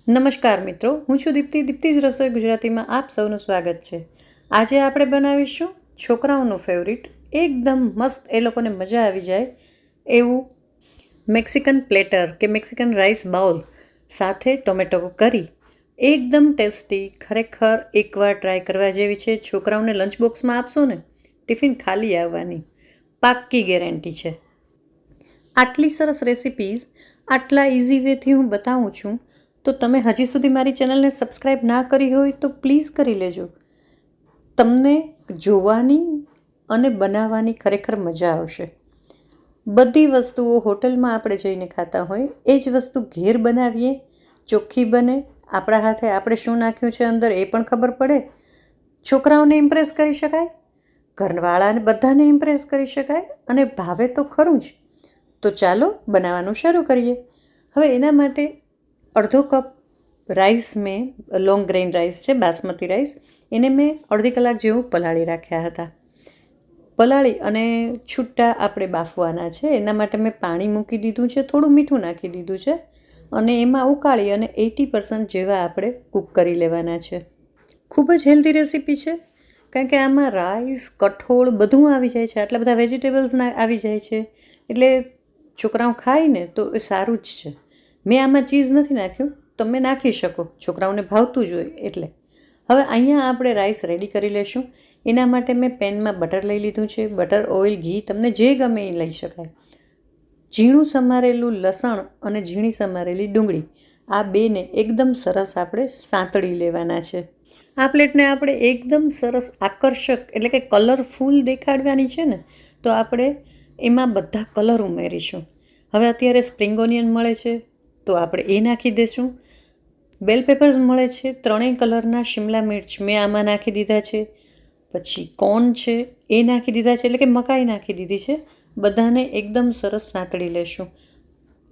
નમસ્કાર મિત્રો, હું છું દીપ્તિ's રસોઈ ગુજરાતીમાં આપ સૌનું સ્વાગત છે। આજે આપણે બનાવીશું છોકરાઓનું ફેવરિટ, એકદમ મસ્ત, એ લોકોને મજા આવી જાય એવું મેક્સિકન પ્લેટર કે મેક્સિકન રાઈસ બાઉલ સાથે ટોમેટો કરી, એકદમ ટેસ્ટી, ખરેખર એકવાર ટ્રાય કરવા જેવી છે। છોકરાઓને લંચ બોક્સમાં આપશો ને, ટિફિન ખાલી આવવાની પાક્કી ગેરંટી છે। આટલી સરસ રેસિપીઝ આટલા ઇઝી વેથી હું બતાવું છું, તો તમે હજી સુધી મારી ચેનલને સબસ્ક્રાઈબ ના કરી હોય તો પ્લીઝ કરી લેજો। તમને જોવાની અને બનાવવાની ખરેખર મજા આવશે। બધી વસ્તુઓ હોટલમાં આપણે જઈને ખાતા હોય એ જ વસ્તુ ઘેર બનાવીએ, ચોખ્ખી બને, આપણા હાથે આપણે શું નાખ્યું છે અંદર એ પણ ખબર પડે, છોકરાઓને ઇમ્પ્રેસ કરી શકાય, ઘરવાળાને બધાને ઇમ્પ્રેસ કરી શકાય અને ભાવે તો ખરું જ। તો ચાલો બનાવવાનું શરૂ કરીએ। હવે એના માટે અડધો કપ રાઈસ, મેં લોંગ ગ્રેઇન રાઈસ છે, બાસમતી રાઈસ, એને મેં અડધી કલાક જેવું પલાળી રાખ્યા હતા। પલાળી અને છૂટા આપણે બાફવાના છે, એના માટે મેં પાણી મૂકી દીધું છે, થોડું મીઠું નાખી દીધું છે અને એમાં ઉકાળી અને 80% જેવા આપણે કૂક કરી લેવાના છે। ખૂબ જ હેલ્ધી રેસીપી છે, કારણ કે આમાં રાઈસ, કઠોળ બધું આવી જાય છે, આટલા બધા વેજીટેબલ્સ આવી જાય છે, એટલે છોકરાઓ ખાય ને તો એ સારું જ છે। મેં આમાં ચીઝ નથી નાખ્યું, તમે નાખી શકો, છોકરાઓને ભાવતું જ હોય એટલે। હવે અહીંયા આપણે રાઈસ રેડી કરી લેશું। એના માટે મેં પેનમાં બટર લઈ લીધું છે, બટર, ઓઇલ, ઘી, તમને જે ગમે એ લઈ શકાય। ઝીણું સમારેલું લસણ અને ઝીણી સમારેલી ડુંગળી, આ બેને એકદમ સરસ આપણે સાંતળી લેવાના છે। આ પ્લેટને આપણે એકદમ સરસ આકર્ષક એટલે કે કલરફુલ દેખાડવાની છે ને, તો આપણે એમાં બધા કલર ઉમેરીશું। હવે અત્યારે સ્પ્રિંગ ઓનિયન મળે છે તો આપણે એ નાખી દઈશું। બેલ પેપર્સ મળે છે, 3 કલરના શિમલા મિર્ચ મેં આમાં નાખી દીધા છે। પછી કોર્ન છે એ નાખી દીધા છે, એટલે કે મકાઈ નાખી દીધી છે। બધાને એકદમ સરસ સાંતળી લેશું।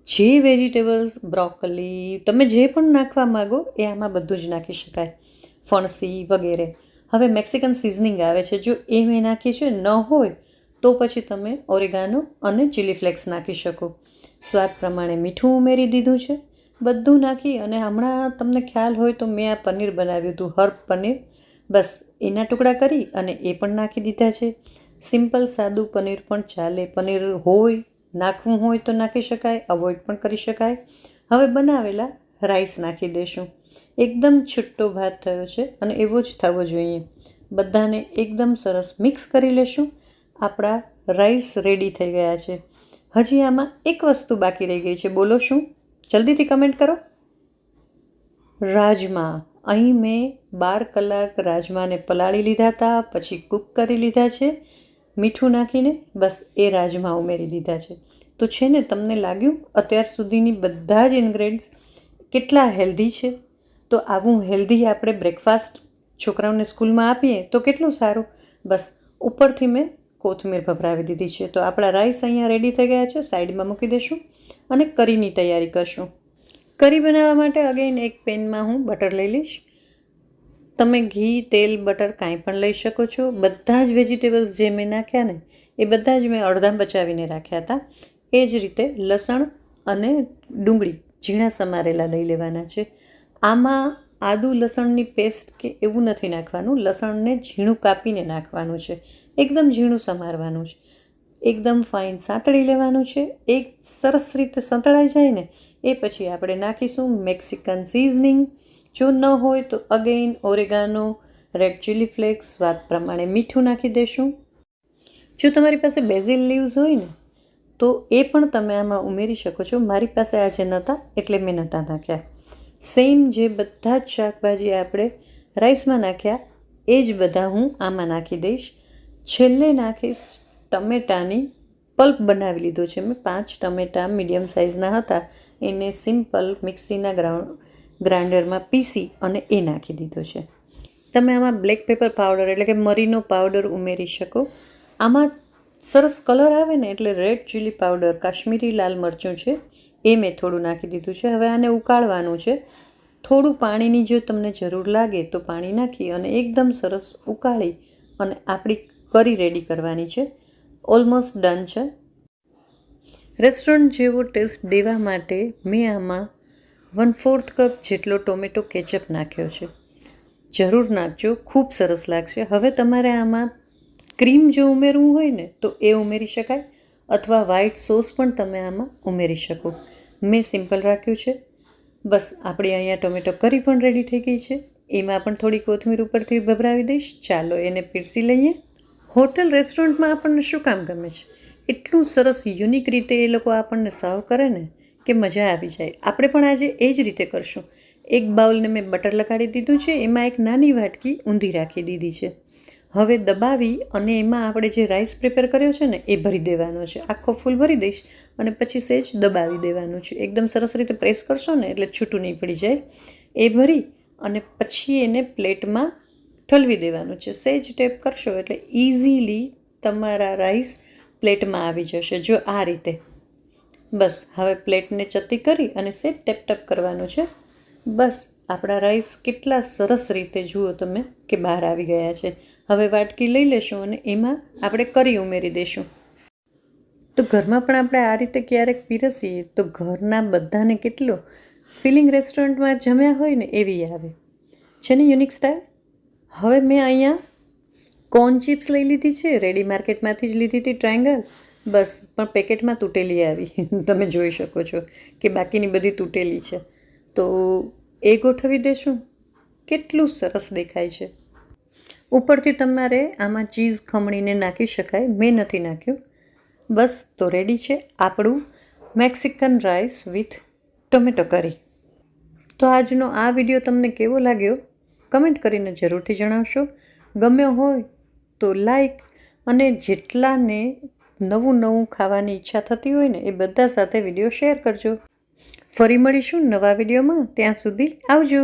જે વેજીટેબલ્સ, બ્રોકોલી, તમે જે પણ નાખવા માગો એ આમાં બધું જ નાખી શકાય, ફણસી વગેરે। હવે મેક્સિકન સિઝનિંગ આવે છે, જો એ મેં નાખી છે ન હોય તો પછી તમે ઓરેગાનો અને ચીલી ફ્લેક્સ નાખી શકો। સ્વાદ પ્રમાણે મીઠું ઉમેરી દીધું છે। બધું નાખી અને હમણાં તમને ખ્યાલ હોય તો મેં આ પનીર બનાવ્યું હતું, હર્બ પનીર, બસ એના ટુકડા કરી અને એ પણ નાખી દીધા છે। સિમ્પલ સાદું પનીર પણ ચાલે, પનીર હોય, નાખવું હોય તો નાખી શકાય, અવોઇડ પણ કરી શકાય। હવે બનાવેલા રાઈસ નાખી દઈશું। એકદમ છૂટો ભાત થયો છે અને એવો જ થવો જોઈએ। બધાને એકદમ સરસ મિક્સ કરી લેશું। આપણા રાઈસ રેડી થઈ ગયા છે। હજી આમાં એક વસ્તુ બાકી રહી ગઈ છે, બોલો શું? જલ્દીથી કમેન્ટ કરો। રાજમા, અહીં મેં 12 કલાક રાજમાને પલાળી લીધા હતા, પછી કૂક કરી લીધા છે મીઠું નાખીને, બસ એ રાજમા ઉમેરી દીધા છે। તો છે ને, તમને લાગ્યું અત્યાર સુધીની બધા જ ઇન્ગ્રેડિયન્ટ્સ કેટલા હેલ્ધી છે? તો આવું હેલ્ધી આપણે બ્રેકફાસ્ટ છોકરાઓને સ્કૂલમાં આપીએ તો કેટલું સારું। બસ ઉપરથી મેં કોથમીર ભભરાવી દીધી છે। તો આપણા રાઈસ અહીંયા રેડી થઈ ગયા છે, સાઈડમાં મૂકી દઈશું અને કરીની તૈયારી કરશું। કરી બનાવવા માટે અગેન એક પેનમાં હું બટર લઈ લઈશ। તમે ઘી, તેલ, બટર કાંઈ પણ લઈ શકો છો। બધા જ વેજીટેબલ્સ જે મેં નાખ્યા ને એ બધા જ મેં અડધા બચાવીને રાખ્યા હતા। એ જ રીતે લસણ અને ડુંગળી ઝીણા સમારેલા લઈ લેવાના છે। આમાં આદુ લસણની પેસ્ટ કે એવું નથી નાખવાનું, લસણને ઝીણું કાપીને નાખવાનું છે, એકદમ ઝીણું સમારવાનું છે, એકદમ ફાઇન સાંતળી લેવાનું છે। એક સરસ રીતે સંતળાઈ જાય ને એ પછી આપણે નાખીશું મેક્સિકન સિઝનિંગ, જો ન હોય તો again oregano, red chilli flakes, સ્વાદ પ્રમાણે મીઠું નાખી દઈશું। જો તમારી પાસે બેઝિલ લીવ્સ હોય ને તો એ પણ તમે આમાં ઉમેરી શકો છો। મારી પાસે આજે નહોતા એટલે મેં નહોતા નાખ્યા। સેમ જે બધા જ શાકભાજી આપણે રાઈસમાં નાખ્યા એ જ બધા હું આમાં નાખી દઈશ। છેલ્લે નાખીશ ટમેટાની પલ્પ બનાવી લીધો છે મેં, 5 ટમેટાં મીડિયમ સાઇઝના હતા, એને સિમ્પલ મિક્સીના ગ્રાઇન્ડરમાં પીસી અને એ નાખી દીધો છે। તમે આમાં બ્લેક પેપર પાવડર એટલે કે મરીનો પાવડર ઉમેરી શકો। આમાં સરસ કલર આવે ને એટલે રેડ ચીલી પાવડર, કાશ્મીરી લાલ મરચું છે એ મેં થોડું નાખી દીધું છે। હવે આને ઉકાળવાનું છે। થોડું પાણીની જો તમને જરૂર લાગે તો પાણી નાખી અને એકદમ સરસ ઉકાળી અને આપણી કરી રેડી કરવાની છે। ઓલમોસ્ટ ડન છે। રેસ્ટોરન્ટ જેવો ટેસ્ટ દેવા માટે મેં આમાં 1/4 કપ જેટલો ટોમેટો કેચઅપ નાખ્યો છે. જરૂર નાખજો, ખૂબ સરસ લાગશે. હવે તમારે આમાં ક્રીમ જો ઉમેરવું હોય ને તો એ ઉમેરી શકાય, અથવા વ્હાઈટ સોસ પણ તમે આમાં ઉમેરી શકો. મેં સિમ્પલ રાખ્યું છે. બસ આપણી અહીંયા ટોમેટો કરી પણ રેડી થઈ ગઈ છે. એમાં પણ થોડી કોથમીર ઉપરથી ભભરાવી દઈશ. ચાલો એને પીરસી લઈએ. હોટલ રેસ્ટોરન્ટમાં આપણને શું કામ ગમે છે? એટલું સરસ યુનિક રીતે એ લોકો આપણને સર્વ કરે ને કે મજા આવી જાય. આપણે પણ આજે એ જ રીતે કરશું. એક બાઉલને મેં બટર લગાડી દીધું છે, એમાં એક નાની વાટકી ઊંધી રાખી દીધી છે. હવે દબાવી અને એમાં આપણે જે રાઈસ પ્રિપેર કર્યો છે ને એ ભરી દેવાનો છે. આખો ફૂલ ભરી દઈશ અને પછી સહેજ દબાવી દેવાનું છે. એકદમ સરસ રીતે પ્રેસ કરશો ને એટલે છૂટું નહીં પડી જાય. એ ભરી અને પછી એને પ્લેટમાં ઠલવી દેવાનું છે. સહેજ ટેપ કરશો એટલે ઇઝીલી તમારા રાઈસ પ્લેટમાં આવી જશે. જો આ રીતે. બસ હવે પ્લેટને ચત્તી કરી અને સહેજ ટેપ ટેપ કરવાનું છે. બસ આપણા રાઈસ કેટલા સરસ રીતે જુઓ તમે કે બહાર આવી ગયા છે. હવે વાટકી લઈ લેશું અને એમાં આપણે કરી ઉમેરી દઈશું. તો ઘરમાં પણ આપણે આ રીતે ક્યારેક પીરસીએ તો ઘરના બધાને કેટલો ફિલિંગ રેસ્ટોરન્ટમાં જમ્યા હોય ને એવી આવે છે ને યુનિક સ્ટાઇલ. હવે મેં અહીંયા કોર્ન ચિપ્સ લઈ લીધી છે. રેડી માર્કેટમાંથી જ લીધી હતી, ટ્રાયંગલ. બસ પણ પેકેટમાં તૂટેલી આવી. તમે જોઈ શકો છો કે બાકીની બધી તૂટેલી છે. તો એ ગોઠવી દેશું. કેટલું સરસ દેખાય છે. ઉપરથી તમારે આમાં ચીઝ ખમણીને નાખી શકાય. મેં નથી નાખ્યું. બસ તો રેડી છે આપણું મેક્સિકન રાઈસ વિથ ટોમેટો કરી. તો આજનો આ વિડીયો તમને કેવો લાગ્યો કમેન્ટ કરીને જરૂરથી જણાવશો. ગમ્યો હોય તો લાઈક, અને જેટલાને નવું નવું ખાવાની ઈચ્છા થતી હોય ને એ બધા સાથે વિડીયો શેર કરજો. ફરી મળીશું નવા વિડીયોમાં. ત્યાં સુધી આવજો.